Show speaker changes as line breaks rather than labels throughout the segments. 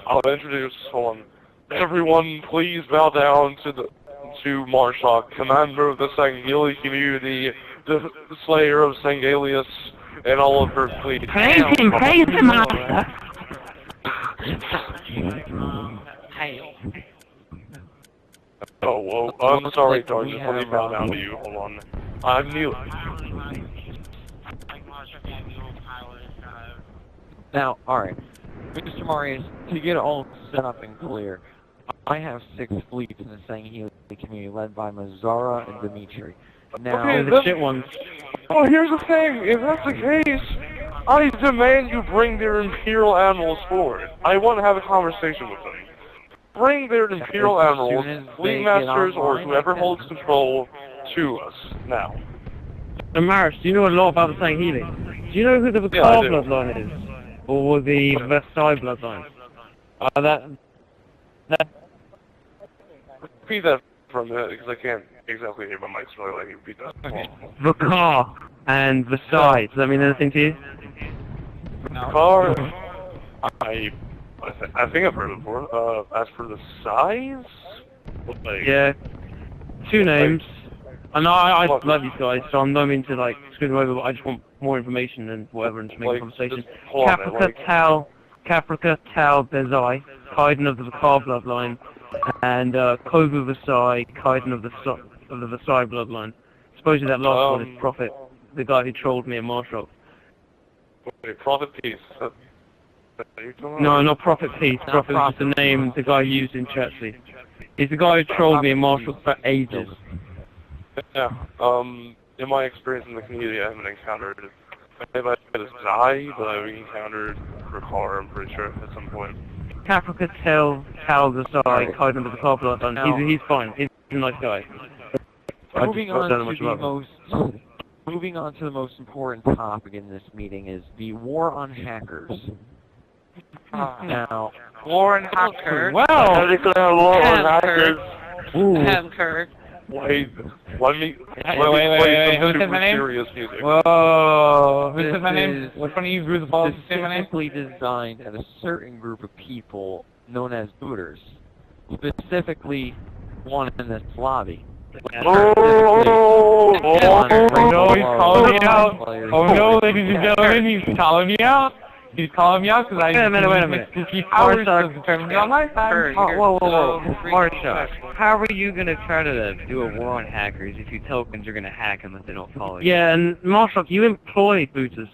I'll introduce one. Everyone, please bow down to marshock, commander of the Sangheili community, the slayer of Sangalius, and all of her fleet.
Praise him, master!
Hail.
Oh, whoa, I'm sorry, Sergeant, let me bow down to you, hold on. I'm Neil.
Now, alright. Mr. Marius, to get all set up and clear, I have 6 fleets in the Sangheili community led by Mazzara and Dimitri. Now,
Okay,
the shit ones.
Oh, here's the thing, if that's the case, I demand you bring their Imperial animals forward. I want to have a conversation with them. Bring their Imperial animals, fleet masters, or whoever holds control, to us, now.
And Marius, do you know a lot about the Sangheili? Do you know who the Vakar bloodline is? Or the Versailles bloodline?
Repeat that for a minute, because I can't exactly hear my mic's really like you repeat that.
Okay. Vakar and Versailles, does that mean anything to you?
Vakar, I think I've heard it before. As for the size? Like,
Yeah. 2 names. I know I love these guys, so I'm not mean to like screw them over, but I just want more information and whatever and to make a conversation. Caprica Tal Bezai, Kaiden of the Vakar bloodline, and Kovu Versailles, Kaiden of the Versailles bloodline. Supposedly that last one is Prophet, the guy who trolled me at Marshock.
Wait, Prophet Peace.
No, not Prophet Peace. Prophet was just the name the guy used in Churchley. He's the guy who trolled me at Marshock for ages.
Yeah, in my experience in the community, I haven't encountered anybody this Zai, but I've encountered Ricard, I'm pretty sure, at some point.
Caprica Tal Bezai, Kaiden of the Vakar bloodline. He's fine. He's a nice guy.
Moving on to the most important topic in this meeting is the war on hackers. Now,
war on hackers.
Well,
I declare war on hackers.
Hacker.
Wait, let me
Wait,
some
who said my name?
serious music.
Whoa, who said my name? Which one of you grew the balls to say my name?
Specifically designed at a certain group of people known as booters. Specifically, one in this lobby.
no, he's calling me out. Oh no, ladies and gentlemen, he's calling me out. He's calling me out because I... Wait a minute. Whoa. Marshock, how are you going to try to do a war on hackers if your tokens are going to hack them if they don't follow you? Yeah, and Marshock, you employ booters.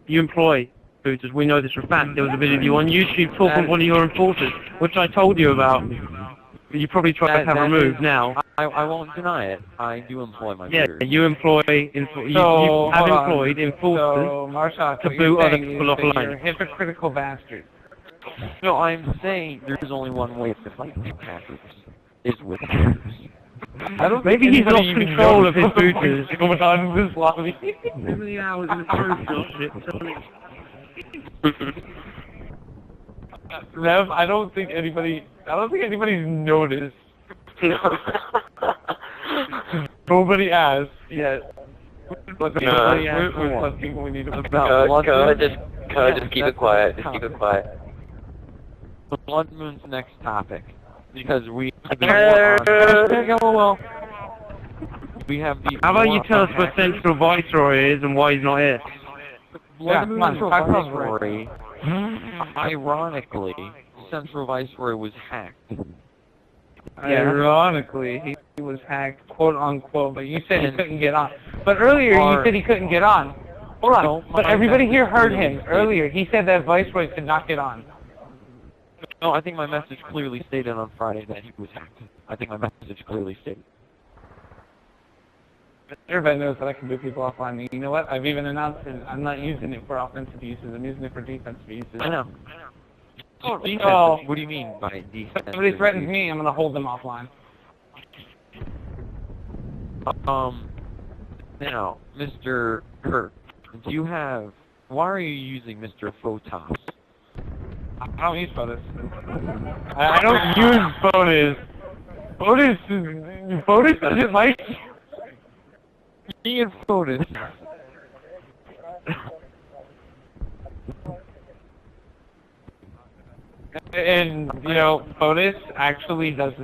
We know this for a fact. There was a video of you on YouTube talking to one of your enforcers, which I told you about. You probably tried to have removed now.
I won't deny it. I do employ my
booters. Yeah, you have employed enforcers to boot other people offline.
You're a hypocritical bastard.
No, I'm saying there's only one way to fight hackers, is with hackers.
Maybe he's lost control of his booters.
Going on in this lobby.
How many hours in the first
Rev, I don't think anybody's noticed. Nobody asked yet. But nobody asked what people we need to
just keep it quiet. Just keep it quiet.
The Blood Moon's next topic, because we have the
How about you tell us what Central Viceroy is and why he's not here?
Blood Moon's Viceroy. Ironically, Central Viceroy was hacked.
Ironically, he was hacked, quote unquote, but you said he couldn't get on. But earlier you said he couldn't get on. Hold on, but everybody here heard him earlier. He said that Viceroy could not get on.
No, I think my message clearly stated on Friday that he was hacked. I think my message clearly stated.
Everybody knows that I can boot people offline. You know what? I've even announced it. I'm not using it for offensive uses. I'm using it for defensive uses.
I know.
Defensive.
What do you mean by defensive?
If somebody threatens me, I'm going to hold them offline.
Now, Mr. Kirk, why are you using Mr. Photos?
I don't use photos.
I don't use photos. Photos doesn't like...
Being voted.
And, you know, Fotis actually likes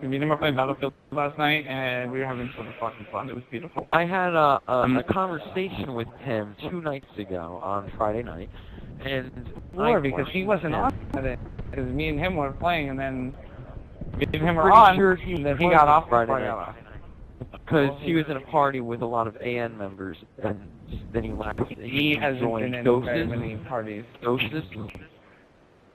me. Me and him were playing Battlefield last night, and we were having so much fucking fun. It was beautiful.
I had a conversation with him 2 nights ago on Friday night, and
Because he wasn't on it. Because me and him were playing, and then me and him were
Pretty
on,
sure
and then he got off
Friday
before I got
night.
off.
Because he was in a party with a lot of AN members, and then he left.
He hasn't been in very many parties.
Ghosted?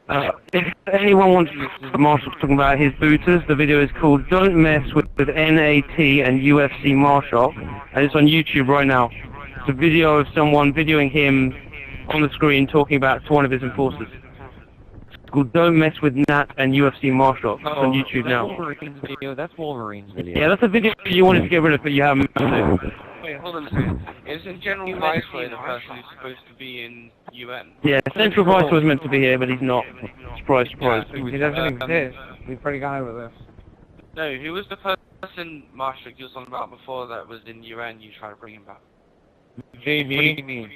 If anyone wants Marshall talking about his booters, the video is called Don't Mess with NAT and UFC Marshock, and it's on YouTube right now. It's a video of someone videoing him on the screen talking about to one of his enforcers. It's called Don't Mess with Nat and UFC Marshock. It's on YouTube now.
Wolverine's video. That's Wolverine's video.
Yeah, that's a video you wanted to get rid of, but you haven't.
Wait, hold on a second. Isn't General Viceroy the person who's supposed to be in UN?
Yeah, Central Vice was meant to be here, but he's not. Surprise, surprise.
He doesn't exist. We've already gone over this.
No, who was the person, Marshock, you was on about before that was in UN you tried to bring him back?
JB.
What do you mean?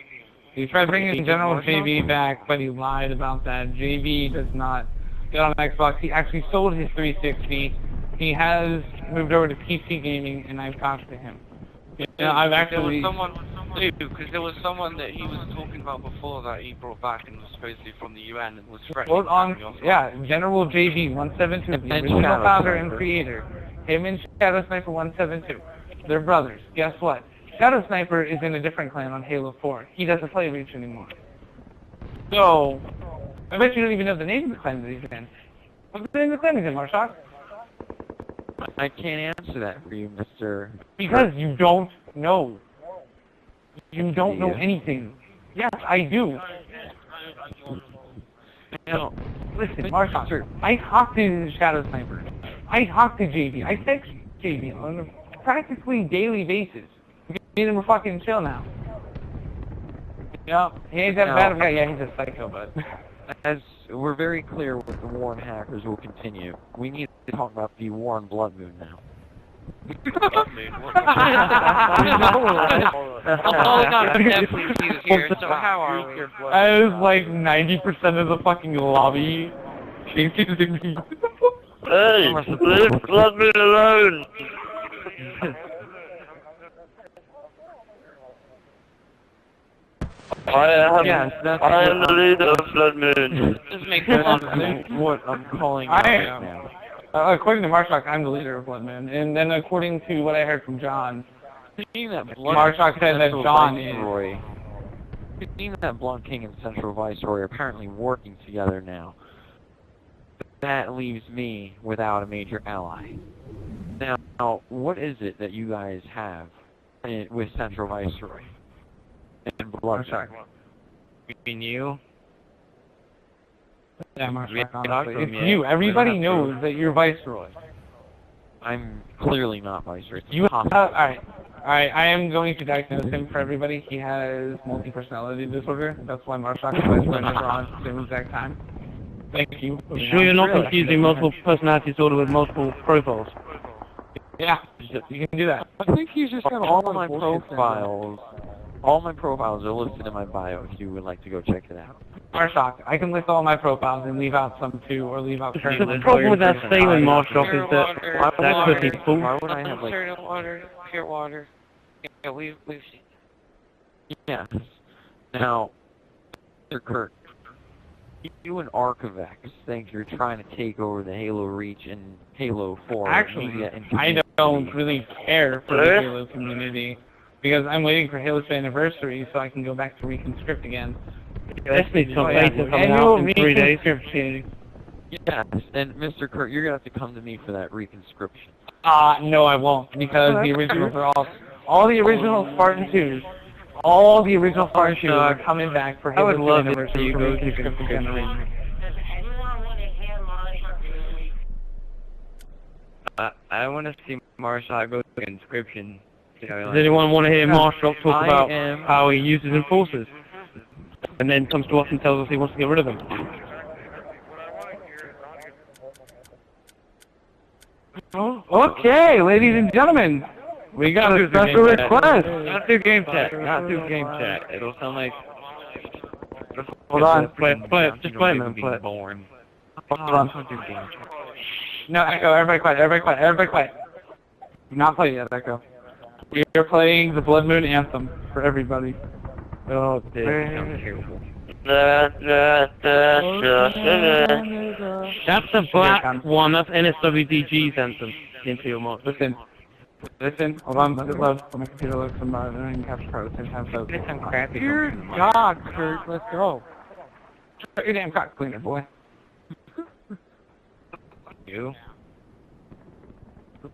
He tried bringing General JB back, but he lied about that. JB does not get on Xbox. He actually sold his 360. He has moved over to PC gaming, and I've talked to him. I've actually...
Because there was someone that he was talking about before that he brought back and was supposedly from the UN and was threatening.
Hold on, yeah, General JB 172, the original founder and creator. Him and Shadow Sniper 172. They're brothers. Guess what? Shadow Sniper is in a different clan on Halo 4. He doesn't play Reach anymore. So, I bet you don't even know the name of the clan that he's in. What's the name of the clan he's in, Marshock?
I can't answer that for you, Mr.
Because you don't know. You don't know anything. Yes, I do.
Now,
listen, Marshock, I talked to Shadow Sniper. I talked to JB. I text JB on a practically daily basis. Me and him are fucking chill now. Yeah, he ain't that bad of a guy. Yeah, he's a psycho, but...
As we're very clear with the war on hackers will continue, we need to talk about the war on Blood Moon now.
Blood Moon? Here, so how are we?
I was like 90% of the fucking lobby chasing me.
Hey, leave Blood Moon alone! I am the leader of Blood Moon.
This makes a lot of sense.
That's what I'm calling out right now.
According to Marshock, I'm the leader of Blood Moon. And then according to what I heard from John, Marshock said that John is...
Seeing that Blood King and Central Viceroy are apparently working together now, that leaves me without a major ally. Now, what is it that you guys have with Central Viceroy and Blood King?
Between you?
Yeah, Marshock, honestly. It's you. Everybody knows that you're Viceroy.
I'm clearly not Viceroy.
Alright, I am going to diagnose him for everybody. He has multi-personality disorder. That's why Marshock and Viceroy never on at the same exact time. Thank you.
You sure you're not confusing multiple personality disorder with multiple profiles?
Yeah, you can do that.
I think he's just got all my profiles. All my profiles are listed in my bio if you would like to go check it out.
Marshock, I can list all my profiles and leave out some too, or leave out current.
The problem with that statement, Marshock, is that that could be full.
Why would I have like...
Pure water. Yeah, we've
Yes. Now, Mr. Kirk, you and Archivex think you're trying to take over the Halo Reach and Halo 4.
Actually, I don't really care for the Halo community, because I'm waiting for Halo's anniversary so I can go back to Reconscript again.
Destiny coming out in 3 days.
Yes, and Mr. Kirk, you're going to have to come to me for that reconscription.
No, I won't, because the originals are all the original Spartan 2s, all the original Spartan 2s are coming back for Halo's anniversary for Reconscript again.
I want to see Marshock go to Inscription. Does anyone want to hear Marshock talk about how he uses enforcers? And then comes to us and tells us he wants to get rid of them.
Okay, ladies and gentlemen, we got a special request.
Not through game chat. Not through game chat. It'll sound like...
Hold on.
Play it, man. Play it.
No, Echo, everybody quiet, everybody quiet, everybody quiet. Do not play yet, Echo. We are playing the Blood Moon Anthem for everybody.
Oh, this sounds terrible. That's the black one, that's NSWDG's anthem. Into your mouth.
Listen, hold on, let it load. Let my computer load some and then capture card at the same time, so...
It's some crappy.
Dear God, Kurt, let's go. Shut your damn cock cleaner, boy.
You?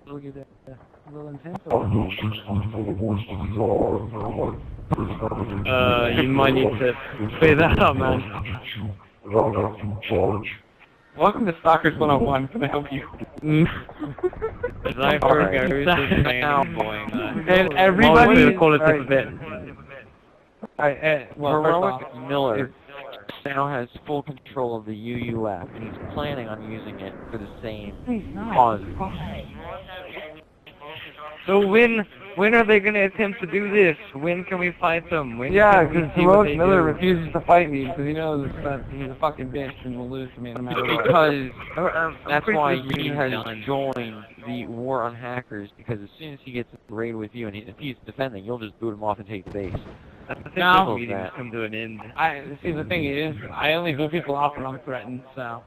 Look at that. A little intense.
You might need to clear that up, man.
Welcome to Stalkers 101. Can I help you?
As I heard,
and everybody
is call it a bit.
Heroic Miller now has full control of the UUF, and he's planning on using it for the same cause.
So when are they going to attempt to do this? When can we fight them? When
yeah,
because
Heroic Miller refuses to fight me because he knows that he's a fucking bitch and will lose to me no matter what.
Because that's why he has joined the war on hackers, because as soon as he gets a raid with you and if he's defending, you'll just boot him off and take the base.
I think
no,
this meeting has come to an end.
See, the thing is, I only boot people off when I'm threatened, so...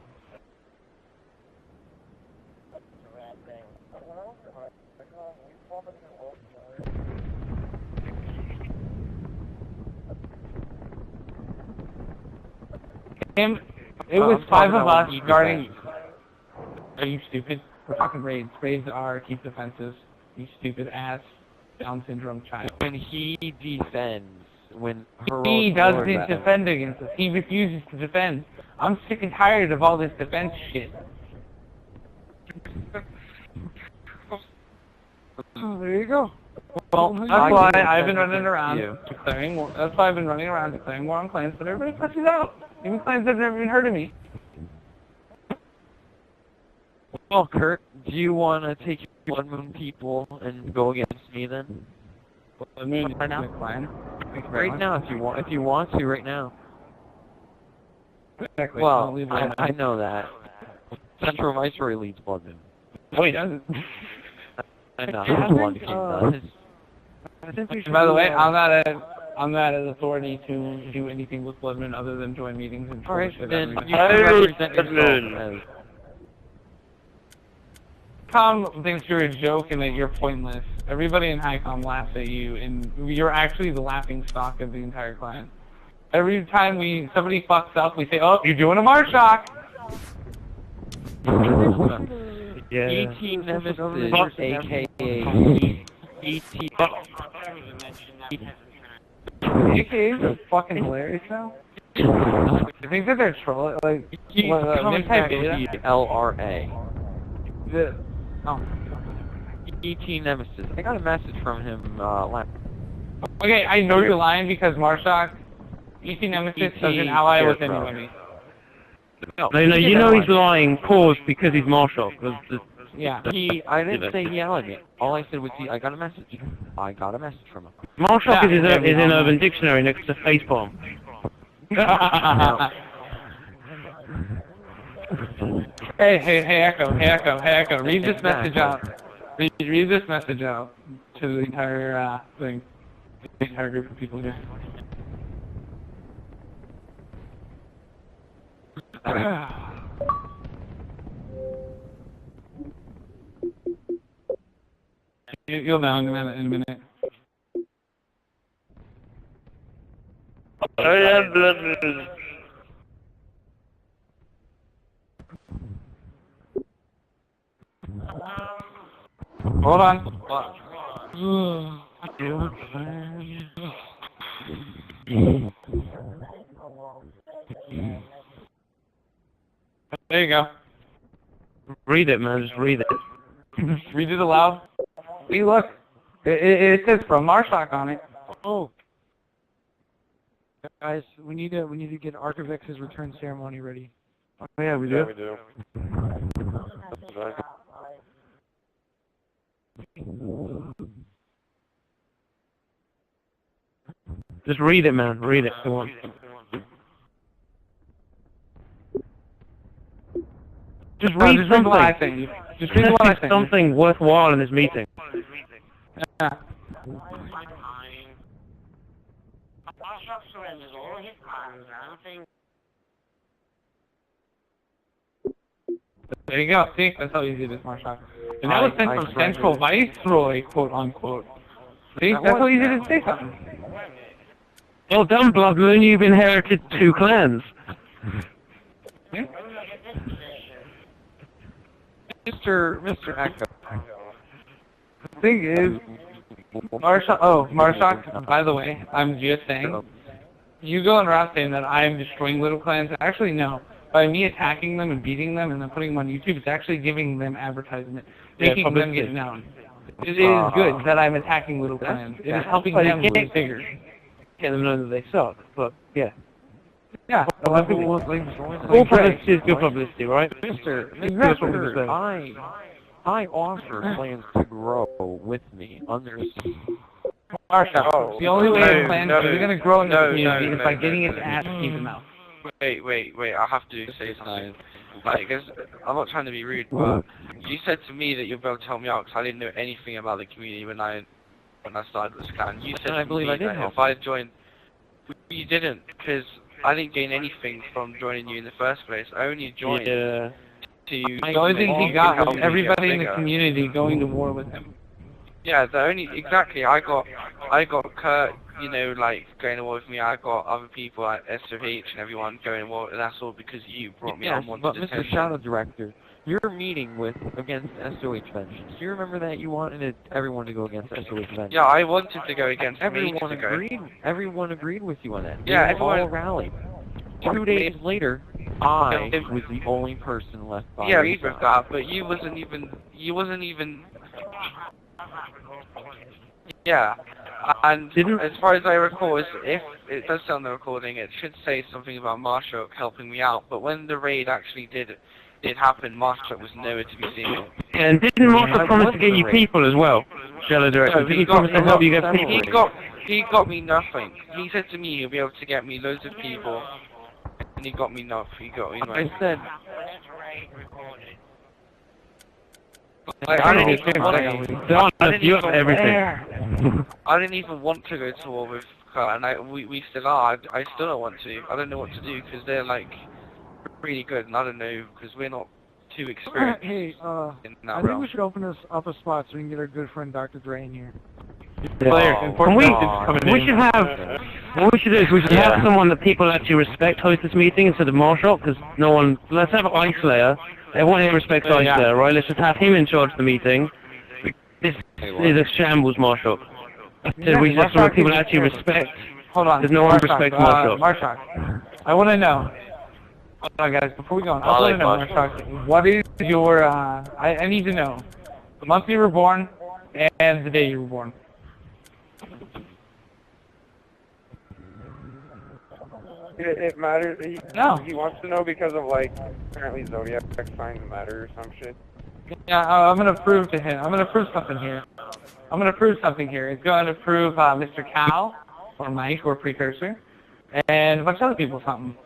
It was 5 of us guarding... Are you stupid? We're fucking raids. Raids are keep defensive. You stupid ass Down syndrome child.
When he defends, when
he doesn't defend against us. He refuses to defend. I'm sick and tired of all this defense shit.
Oh, there you go.
Well, that's why I've been running around declaring war. That's why I've been running around declaring war on clans, but everybody pushes out. Even clans that have never even heard of me.
Well, Kurt, do you want to take your Blood Moon people and go against me then?
Blood Moon
right now?
Clan.
Right now, if you want to, right now.
Exactly.
Well, I know that. Central Viceroy leads Blood Moon.
No, he doesn't.
I know. Blood King does.
By the way, I'm not an authority to do anything with Blood Moon other than join meetings and
alright, then you
can
represent yourself.
Tom thinks you're a joke and that you're pointless. Everybody in HighCom laughs at you, and you're actually the laughing stock of the entire clan. Every time somebody fucks up, we say, "Oh, you're doing a marshock."
Yeah. E.T. Nemesis, a.k.a. E.T.
AKA is fucking hilarious now. You think that they're trolling? Like,
he's coming back with the LRA.
Oh.
E.T. Nemesis. I got a message from him last.
Okay, I know you're lying because Marshock, E.T. Nemesis doesn't ally with anybody.
No, you know he's lying, because he's Marshock.
Yeah.
I didn't say he allied me. All I said was I got a message. I got a message from him.
Marshock is in Urban Dictionary next to facepalm.
Hey, Echo, read this message out. Read this message out to the entire thing, the entire group of people here. You'll know in a minute.
I am Blood Moon.
Hold on. There you go.
Read it, man. Just read it.
Read it aloud. See, look. It says from Marshock on it.
Oh. Guys, we need to get Archivex's return ceremony ready.
Oh yeah, we do.
Yeah, we do.
Just read it, man. Read it. Come on. Just read
just
something.
read what I think. Just read what I think.
Something worthwhile in this meeting.
Yeah. There you go. See, that's how easy it is, Marshock. And that was sent from Central Viceroy, quote unquote. See, that's how easy it is to say something.
Well done, Blood Moon. You've inherited 2 clans.
Yeah.
Mr. Echo.
The thing is, Marshock, by the way, I'm just saying, you going around saying that I'm destroying little clans. Actually, no. By me attacking them and beating them and then putting them on YouTube, it's actually giving them advertisement, making them get known. It is good that I'm attacking little clans. It is helping them lose bigger.
Get them know that they suck, but yeah.
Yeah.
All publicity is good publicity, right?
Mr. I offer clans to grow with me under...
Marshock, the only way a clan is going to grow in the community is by getting its ass keeping out.
Wait, I have to say something. Like, I'm not trying to be rude, but you said to me that you'll be able to help me out because I didn't know anything about the community when I started this clan. You said
I
to
believe
me
I did
that
help.
if I joined... You didn't, because I didn't gain anything from joining you in the first place. I only joined to...
The only thing he got was everybody in the community going to war with him.
Yeah, exactly. I got Kurt, you know, like going to war with me. I got other people like SOH and everyone going to war. And that's all because you brought me on.
But Mr. Shadow Director, your meeting against SOH Vengeance. Do you remember that you wanted everyone to go against SOH Vengeance?
Yeah, I wanted to go against.
Everyone agreed. Everyone agreed with you on that.
Yeah,
everyone all rallied. 2 days later, I was the only person left by.
Yeah, we with that, but you wasn't even. Yeah, and as far as I recall, if it does say on the recording, it should say something about Marshock helping me out. But when the raid actually did happen, Marshock was nowhere to be seen.
And didn't Marshock promise to get you people as well? Shadow Director, did he promise to help you get people?
He got me nothing. He said to me he'll be able to get me loads of people, and he got me nothing. He got me nothing.
I said.
Like, I didn't even want to go to war with Kurt, and we still are. I still don't want to. I don't know what to do because they're like really good, and I don't know because we're not too experienced.
Hey,
in that
I
realm.
think we should open this up a spot so we can get our good friend Dr. Dre in here.
We should have. What we should do is we should have someone that people actually respect host this meeting instead of Marshock, because no one. Let's have Ice Slayer. Everyone here respects Ice Slayer, right? Let's just have him in charge of the meeting. This is a shambles, Marshock. So we just want people to actually respect.
Hold on.
Because no one respects Marshock.
Marshock, I want to know. Hold on, guys. Before we go on, I want to know, Marshock, what is your? I need to know the month you were born and the day you were born.
It matters. He wants to know because of, like, apparently zodiac signs matter or some shit.
Yeah, I'm gonna prove to him. I'm gonna prove something here. It's going to prove Mr. Cal or Mike or Precursor and a bunch of other people something.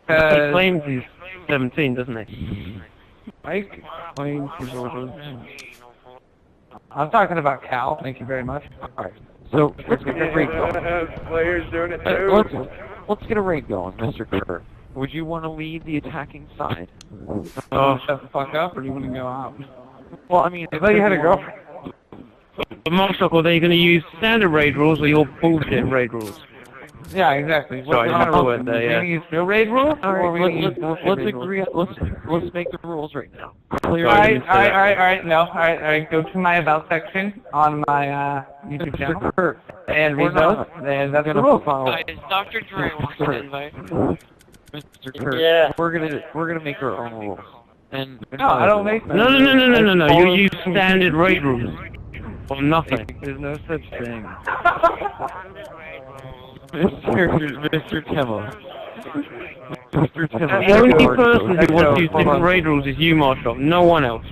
He claims he's 17, doesn't he?
Mike claims he's 17. I'm talking about Cal. Thank you very much.
All right. So let's get a raid going.
Players doing it too.
Let's get a raid going, Mr. Kerr. Would you want to lead the attacking side?
Shut the fuck up, or do you want to go out?
Well, I mean,
I thought you had a girlfriend.
But Marshock, are they going to use standard raid rules or your bullshit raid rues?
Yeah, exactly.
Sorry,
what kind of rules?
there, yeah.
Are we use real raid rules?
All
or
right, let's agree. Let's make the rules right now.
All right. No, go to my about section on my YouTube channel and read those, and that's the rules.
Dr. Dre wants to invite.
Mr. Kurt,
Yeah.
we're gonna make our own rules. And
No, I don't make them.
No. You use standard raid rules. Or nothing.
There's no such thing.
Mr. Timo. Mr. Timo.
The only person who wants to use different raid rules is you, Marshock. No one else.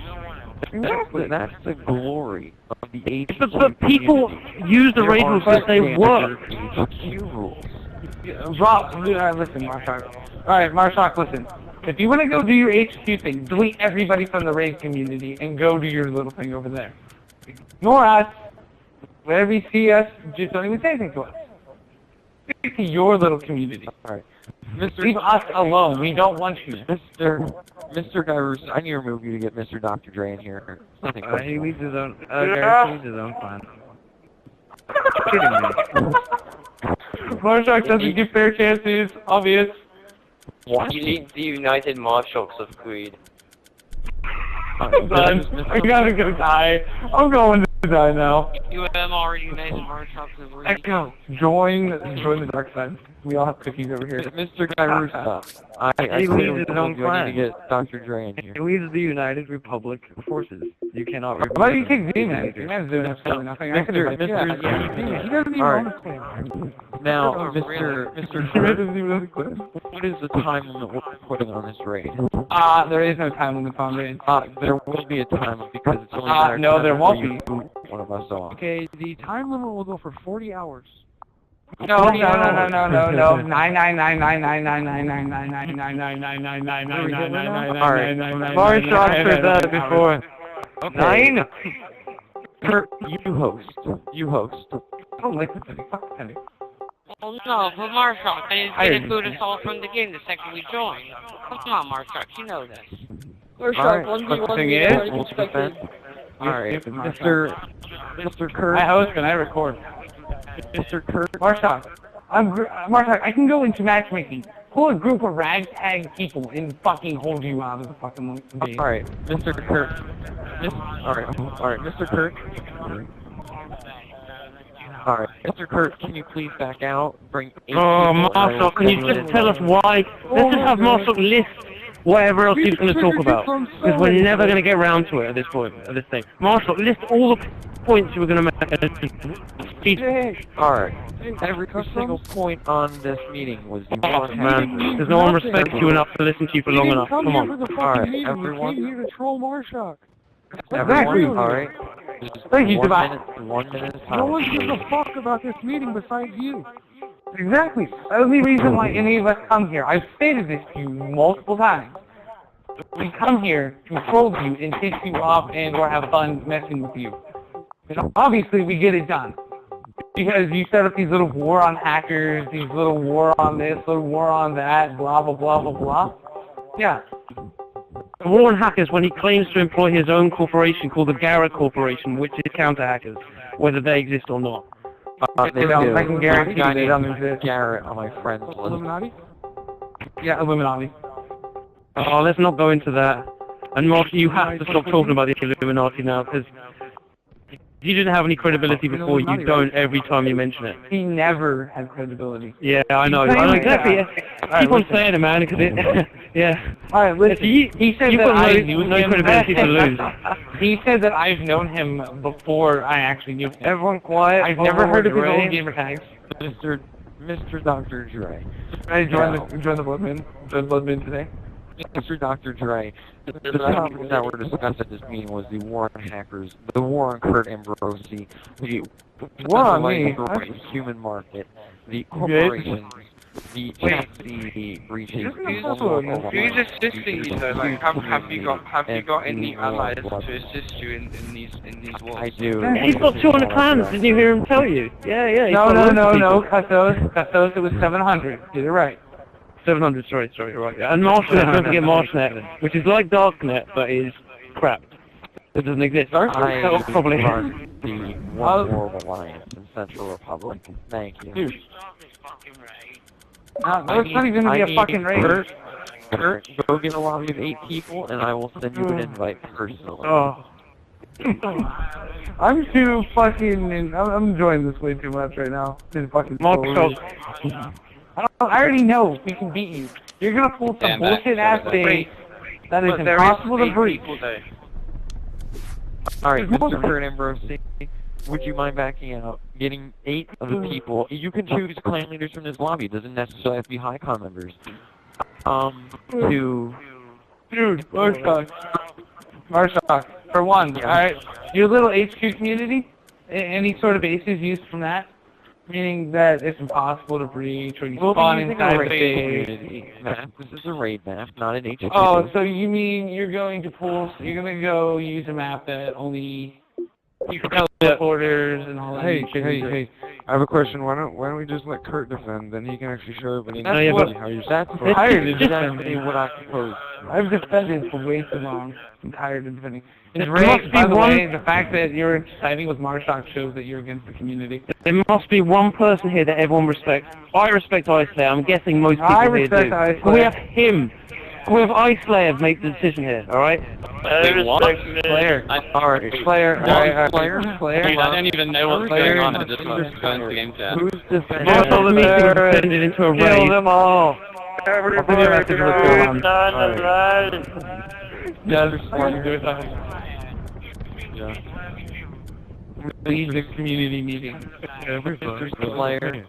That's the glory of the age.
But people use the raid rules because they work.
HQ rules.
Listen, Marshock. Alright, Marshock, listen. If you want to go do your HQ thing, delete everybody from the raid community and go do your little thing over there. Ignore us. Whenever you see us, just don't even say anything to us. Stick to your little community.
Alright.
Leave us alone. We don't want you.
Mr. Gyrus, I need to remove you to get Mr. Dr. Dre in here. Something
He leaves his own.
Yeah.
He leaves his own plan. Kidding me.
Marshock doesn't give fair chances. Obvious.
What? You need the United Marshocks of Greed.
I'm done. I gotta go die. I'm going to die now.
UMR United Marshocks of Greed.
Echo. Join the dark side. We all have cookies over here.
Mr. Gyrus, I
He
clearly
leaves his
told
own
you I need
plan.
to get Dr. Dre in here.
He leads the United Republic forces. You cannot remove
Why do you
him.
take Z-Man? Z-Man's doing absolutely nothing. I could
Mr.
have like,
Mr.
He doesn't even
Alright.
own a claim.
Now,
Oh,
Mr.
Z-Man
Kurt,
doesn't even have a clip.
what is the time limit we're putting on this raid?
There is no time limit on raid.
There will be a time limit because it's only
No, there won't be.
One of us off.
Okay, the time limit will go for 40 hours.
No. 9.
Marshock said that before.
Okay.
9?
Kurt, you host. You host.
Don't like the penny. Fuck the penny.
Oh no, but Marshock, they didn't boot us all from the game the second we joined. Come on, Marshock, you know this.
Alright,
But the thing is,
we'll defend. Alright, Mr. Kurt.
I host and I record.
Mr. Kurt.
Marshock, Marshock, I can go into matchmaking. Pull a group of ragtag people and fucking hold you out of the fucking game.
Alright, Mr. Kurt. Alright, Mr. Kurt. Alright, Mr. Kurt, can you please back out? Bring 8 people.
Marshock, can you just tell us why? Let's just have Marshock list whatever else he's going to talk about. Because we're never going to get around to it at this point, at this thing. Marshock, list all the points you were going to make.
Alright, every single point on this meeting was you want
Man, there's no one respects you enough to listen to you for long enough. Come on.
Alright, everyone.
We came here to troll Marshock.
Everyone, alright.
Thank you,
1 minute of time.
No one gives a fuck about this meeting besides you.
Exactly. The only reason why any of us come here, I've stated this to you multiple times. We come here to troll you and piss you off and or have fun messing with you. And obviously we get it done. Because you set up these little war on hackers, these little war on this, little war on that, blah blah blah blah blah. Yeah.
The war on hackers when he claims to employ his own corporation called the Garrett Corporation, which is counter-hackers, whether they exist or not.
They
don't.
do.
I can guarantee
I
they
need
don't exist.
Garrett on my friends list.
Illuminati?
Yeah, Illuminati.
Oh, let's not go into that. And Mark, you have to stop talking about the Illuminati now, because you didn't have any credibility before, you don't every time you mention it.
He never had credibility.
Yeah, I know exactly. Yeah. Keep on saying it, man, because it, yeah.
Alright, listen. He said
You've
that
got
I knew
no
him.
credibility to lose.
He said that I've known him before I actually knew him.
Everyone quiet.
I've never heard of his old gamer tags.
Mr. Dr. Dre.
I joined the Bloodman. Joined Bloodman today.
Mr. Dr. Dre, the topic that were discussed at this meeting was the war on hackers, the war on Kurt Ambrosi, the
War on me?
the human market, the corporations, the chastity breaches,
Who's assisting you though? Like, have you got any allies to assist you in these wars?
I do.
He's got 200 clans, didn't you hear him tell you? Yeah. he's got loads of people.
Custos, it was 700. Did it right.
700, sorry, right. Yeah. And Marshnet, don't forget Marshnet, which is like Darknet, but is crap. It doesn't exist.
I
Probably.
run the One World Alliance in Central Republic. Thank you.
Dude. No, it's not even gonna be a fucking raid.
Kurt, go get a lobby of 8 people, and I will send you an invite personally.
Oh.
I'm too fucking. I'm enjoying this way too much right now. This fucking. I already know we can beat you. You're gonna pull some bullshit ass thing that is impossible to breach.
Alright, Mr. Kurt Ambrosi, would you mind backing out? Getting 8 of the people. You can choose clan leaders from this lobby. It doesn't necessarily have to be HighCon members.
Dude, Marshock, for one, alright, your little HQ community, any sort of bases used from that? Meaning that it's impossible to breach, or you
We'll be
spawn
using
inside
a
the
raid
base.
community map. This is a raid map, not an HQ.
Oh, so you mean you're going to you're going to go use a map that only you can teleporters and all that.
Hey, I have a question. Why don't we just let Kurt defend? Then he can actually show everybody
That's what-
how you're
That's
tired of
exactly what I propose.
I've defended for way too long. I'm tired of defending.
There
Ray,
must
by
be
the
one-
way, the fact that you're siding with Marshock shows that you're against the community.
There must be one person here that everyone respects. I respect Ice Slayer. I'm guessing most people
I
here
respect
do.
Ice
Can we
Slayer.
have him? Can we have Ice Slayer make the decision here, alright?
Wait, what?
Slayer.
Alright.
Slayer. Alright,
Slayer?
Slayer.
Dude, I don't even know what's
Slayer.
going on. I just want to go into the game chat.
Who's defending?
Marshall, the meeting was turned into a raid.
Kill them all.
Everybody
I'll send you a message what's going on.
alive.
Yeah, just want to do it.
Yeah.
Leave the community meeting.
Mr. Slayer.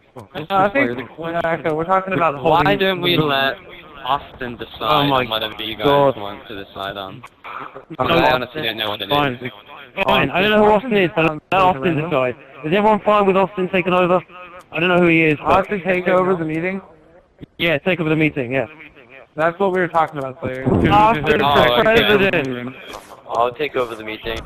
I think we're talking about holding.
Why don't we let Austin decide
Oh my
on whatever you guys
God.
want to decide on?
No,
I honestly don't know what it is.
Fine. Fine. I don't know who Austin is, but let Austin decide. Is everyone fine with Austin taking over? I don't know who he is. But
Austin take over the meeting?
yeah, take over the meeting, yeah.
That's what we were talking about, Slayer.
Austin
Oh,
for
okay.
president.
I'll take over the meeting.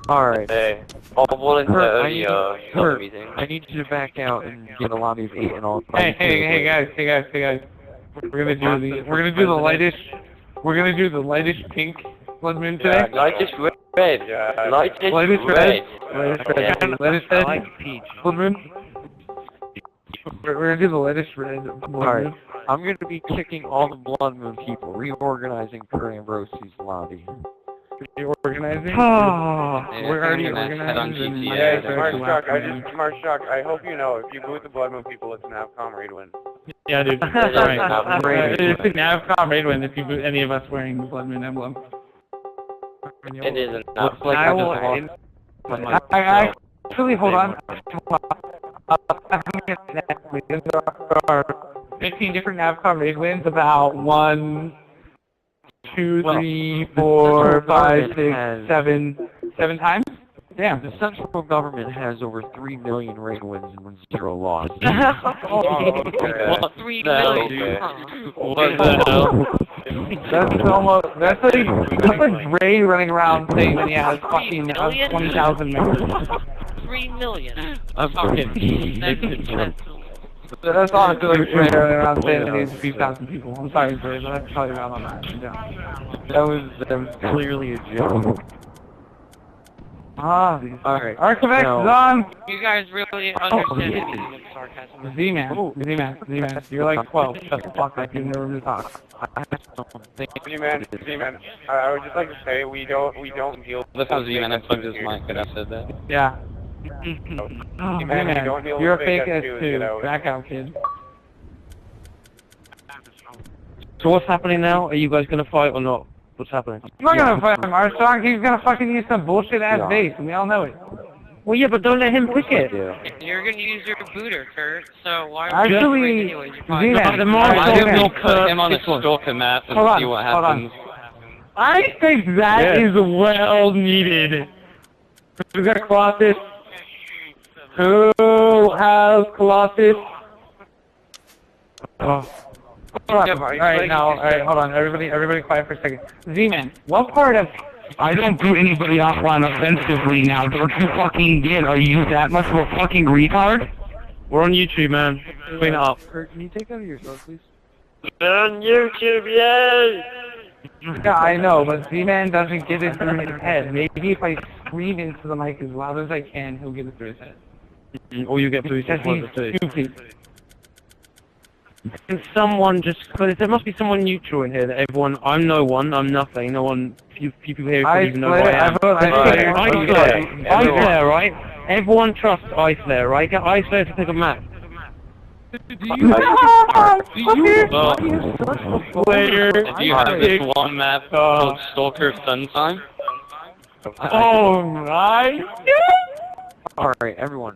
Alright.
Hey, I'll volunteer
Kurt, I need
the
Kurt,
meeting.
I need you to back out and get a lobby of 8 and all.
Hey guys. We're gonna do the lightest pink blood moon today.
Yeah, light is red.
Yeah.
Light is
Lightest
red.
red. Lightest
I
red.
like peach.
Blood moon. We're gonna do the lightest red blood
Alright.
moon.
I'm going to be kicking all the Blood Moon people, reorganizing Kurt Ambrosie's lobby.
You organizing?
Oh.
Yeah,
We're already
I'm gonna head on
organizing.
GTA.
Hey,
Yeah,
Marshock, I hope you know, if you boot the Blood Moon people, it's an Avcom raid win.
Yeah, dude.
That's
Right.
not
great.
It's a Navcom raid win if you boot any of us wearing the blood moon emblem.
It isn't.
Looks like I just lost.
I actually, hold on. 15 different Navcom raid wins, about 1, 2, 3, 4, 5, 6, 7 times? Damn.
The central government has over 3 million raid wins and 0 losses.
Well,
3
no,
million.
okay.
What the hell? That's like Ray running around saying that he has fucking 20,000 members.
3 million.
I'm kidding.
That's honestly like Ray running around saying that he has a few thousand people. I'm sorry, Ray, but that's probably around on that. Yeah.
That was clearly a joke. Alright.
Archivex is
No.
on!
You guys really understand the meaning of sarcasm.
Z-Man, you're like 12. Shut the fuck up, you've never been talk.
Z-Man, I would just like to say, we don't deal
This was even I plugged his mic and I said that.
Yeah.
Z-Man, we
Z-Man,
don't deal
you're a
with
fake
fake
S2.
S2,
Back out, kid.
So what's happening now? Are you guys gonna fight or not? What's happening?
I'm not gonna fight Marshock, he's gonna fucking use some bullshit ass base, and we all know it.
Well, yeah, but don't let him pick it.
You're gonna use your booter, Kurt, so why would
Actually,
you anyways? You're fine.
Z-Man,
The more
Why don't we
Kurt,
put him on a stalker map and
Hold on,
see what
hold on.
happens?
I think that is well needed. Who's got Colossus? Who has Colossus? Hold on. Alright, hold on. Everybody quiet for a second. Z-Man, what part of... I don't boot anybody offline offensively now, don't you fucking get? Are you that much of a fucking retard?
we're on YouTube, man. Clean it up.
Kurt, can you take that of yourself, please?
On YouTube, yay!
Yeah, I know, but Z-Man doesn't get it through his head. Maybe if I scream into the mic as loud as I can, he'll get it through his head.
Or you get booted.
Because
one of the
he's
two.
stupid.
Can someone just... Because there must be someone neutral in here that everyone... I'm no one, I'm nothing. No one... Few people here could even know who I am. Ice Slayer, right? Everyone trusts Ice Slayer, right? Get Ice Slayer to pick a map.
Well, if you have this one map called Stalker Fun Time,
Alright.
Alright, everyone.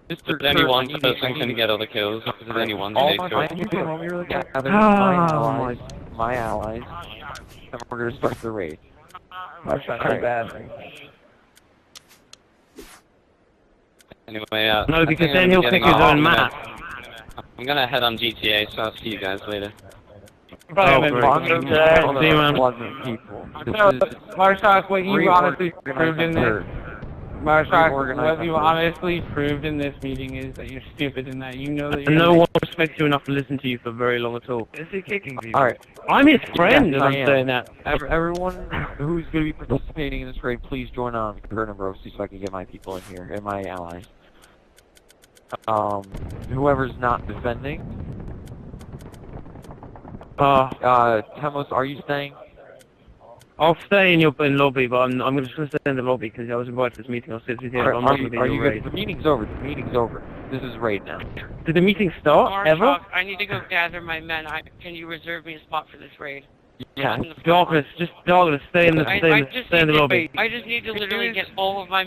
Mr.
any
Kurt,
one
I need
person
you-
can get all the kills. If any one
all
takes
my
kills.
people gather my allies, and we're gonna start the raid.
That's not too bad.
Anyway,
No,
I
because
think
then
I'm
he'll
getting
pick his
off.
own map.
I'm gonna head on GTA, so I'll see you guys later.
Probably
great.
People.
No, Marshock, what you honestly proved in this, Marshock, what you honestly proved in this meeting is that you're stupid and that you know that you're
No one respects you enough to listen to you for very long at all.
Is he kicking people?
Alright.
I'm his friend,
Yes,
and
I
I'm
am.
saying that.
Everyone who's going to be participating in this raid, please join on Kurt and Brosi so I can get my people in here and my allies. Whoever's not defending. Temos, are you staying?
I'll stay in your lobby, but I'm just going to stay in the lobby because I was invited to this meeting. I'll sit here. I'm not going to be in your raid.
The meeting's over. The meeting's over. This is raid now.
Did the meeting start? Ever?
Marshock, I need to go gather my men. Can you reserve me a spot for this raid?
Yeah.
Darkness, just darkness. Stay in the lobby.
I just need to literally get all of my